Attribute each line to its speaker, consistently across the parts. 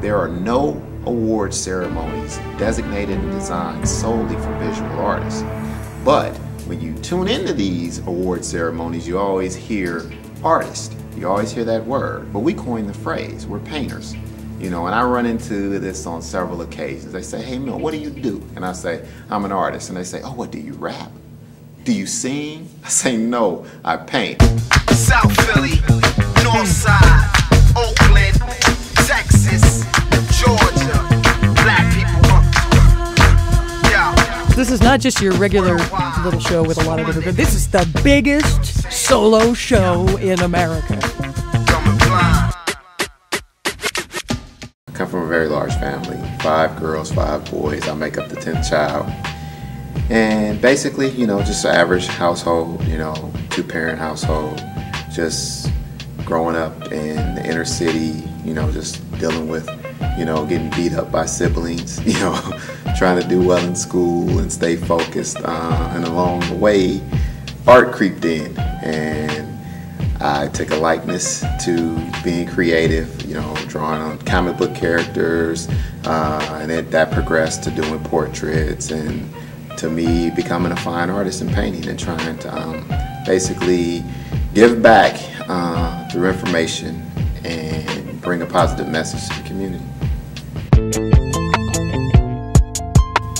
Speaker 1: there are no award ceremonies designated and designed solely for visual artists. But when you tune into these award ceremonies, you always hear artist. You always hear that word. But we coined the phrase, we're painters. You know, and I run into this on several occasions. They say, hey, Mill, what do you do? And I say, I'm an artist. And they say, oh, what, do you rap? Do you sing? I say, no, I paint.
Speaker 2: South Philly, North Side, Oakland, Texas, Georgia, black people. Yeah.
Speaker 3: This is not just your regular little show with a lot of different, this is the biggest solo show in America.
Speaker 1: I come from a very large family, 5 girls, 5 boys. I make up the 10th child. And basically, you know, just an average household, you know, 2-parent household, just growing up in the inner city, you know, just dealing with, you know, getting beat up by siblings, you know, trying to do well in school and stay focused. And along the way, art creeped in, and I took a likeness to being creative, you know, drawing on comic book characters, and that progressed to doing portraits, and to me becoming a fine artist in painting and trying to basically give back through information and bring a positive message to the community.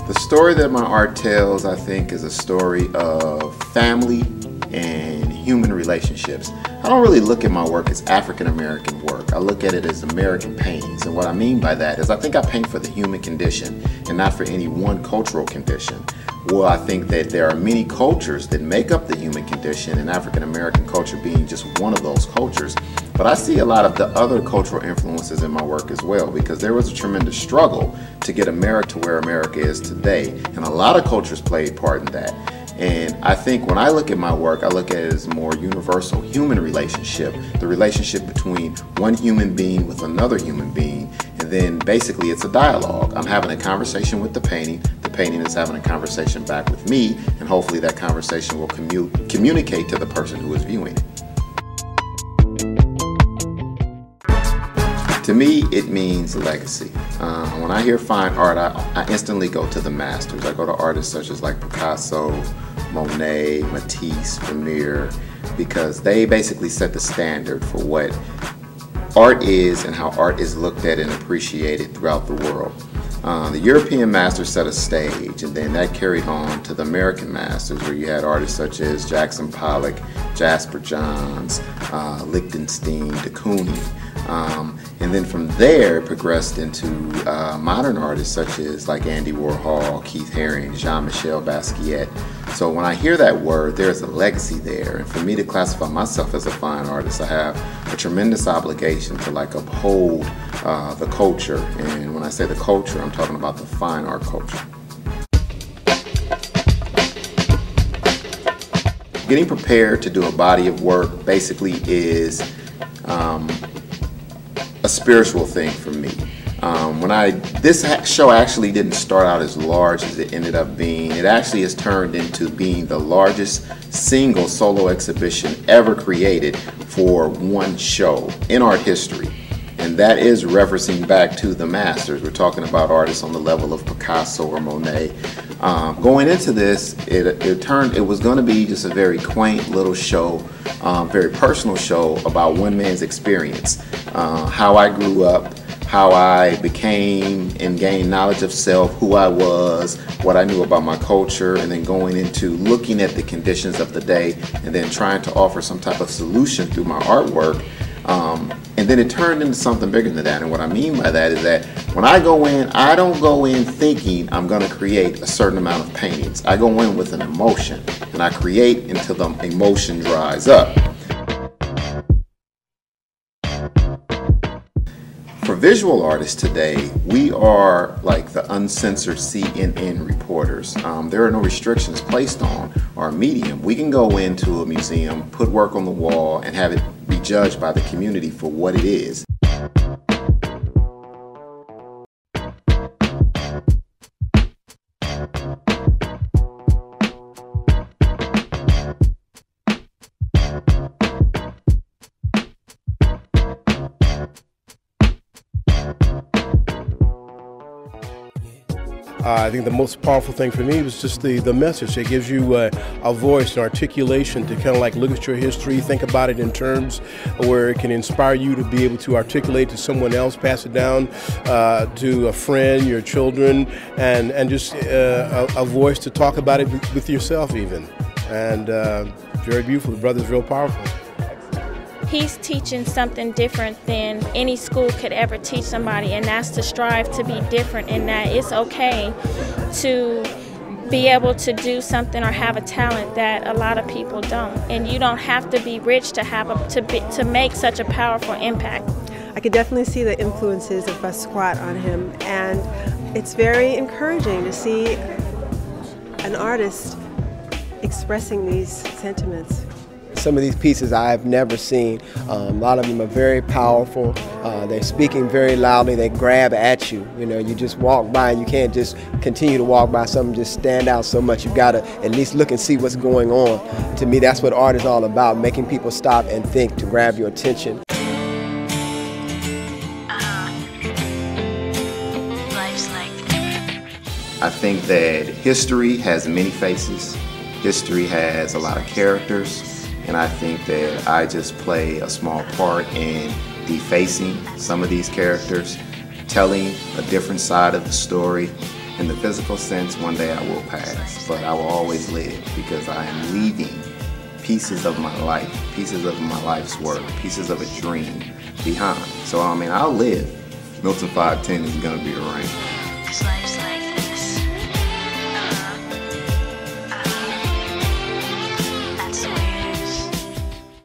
Speaker 1: The story that my art tells, I think, is a story of family and human relationships. I don't really look at my work as African-American work. I look at it as American paintings. And what I mean by that is I think I paint for the human condition and not for any one cultural condition. Well, I think that there are many cultures that make up the human condition, and African-American culture being just one of those cultures. But I see a lot of the other cultural influences in my work as well, because there was a tremendous struggle to get America to where America is today. And a lot of cultures played part in that. And I think when I look at my work, I look at it as a more universal human relationship, the relationship between one human being with another human being. And then basically it's a dialogue. I'm having a conversation with the painting is having a conversation back with me, and hopefully that conversation will communicate to the person who is viewing it. To me, it means legacy. When I hear fine art, I instantly go to the masters. I go to artists such as like Picasso, Monet, Matisse, Vermeer, because they basically set the standard for what art is and how art is looked at and appreciated throughout the world. The European masters set a stage, and then that carried on to the American masters, where you had artists such as Jackson Pollock, Jasper Johns, Lichtenstein, de Kooning. And then from there it progressed into modern artists such as like Andy Warhol, Keith Haring, Jean-Michel Basquiat. So when I hear that word, there's a legacy there. And for me to classify myself as a fine artist, I have a tremendous obligation to like uphold the culture. And when I say the culture, I'm talking about the fine art culture. Getting prepared to do a body of work basically is a spiritual thing for me. This show actually didn't start out as large as it ended up being. It actually has turned into being the largest single solo exhibition ever created for one show in art history. And that is referencing back to the masters. We're talking about artists on the level of Picasso or Monet. Going into this, it was going to be just a very quaint little show, very personal show about one man's experience, how I grew up, how I became and gained knowledge of self, who I was, what I knew about my culture, and then going into looking at the conditions of the day and then trying to offer some type of solution through my artwork. And then it turned into something bigger than that. And what I mean by that is that when I go in, I don't go in thinking I'm going to create a certain amount of paintings. I go in with an emotion, and I create until the emotion dries up. For visual artists today, we are like the uncensored CNN reporters. There are no restrictions placed on our medium. We can go into a museum, put work on the wall, and have it be judged by the community for what it is.
Speaker 4: I think the most powerful thing for me was just the message. It gives you a voice, an articulation to kind of like look at your history, think about it in terms where it can inspire you to be able to articulate to someone else, pass it down to a friend, your children, and just a voice to talk about it with yourself even. And very beautiful. The brother's real powerful.
Speaker 5: He's teaching something different than any school could ever teach somebody, and that's to strive to be different, in that it's okay to be able to do something or have a talent that a lot of people don't. And you don't have to be rich to have to make such a powerful impact.
Speaker 6: I could definitely see the influences of Bus Squat on him, and it's very encouraging to see an artist expressing these sentiments.
Speaker 7: Some of these pieces I've never seen. A lot of them are very powerful. They're speaking very loudly. They grab at you. You know, you just walk by and you can't just continue to walk by. Something just stand out so much. You've got to at least look and see what's going on. To me, that's what art is all about, making people stop and think, to grab your attention.
Speaker 1: I think that history has many faces. History has a lot of characters. And I think that I just play a small part in defacing some of these characters, telling a different side of the story. In the physical sense, one day I will pass, but I will always live because I am leaving pieces of my life, pieces of my life's work, pieces of a dream behind. So I mean, I'll live. Milton 510 is gonna be around.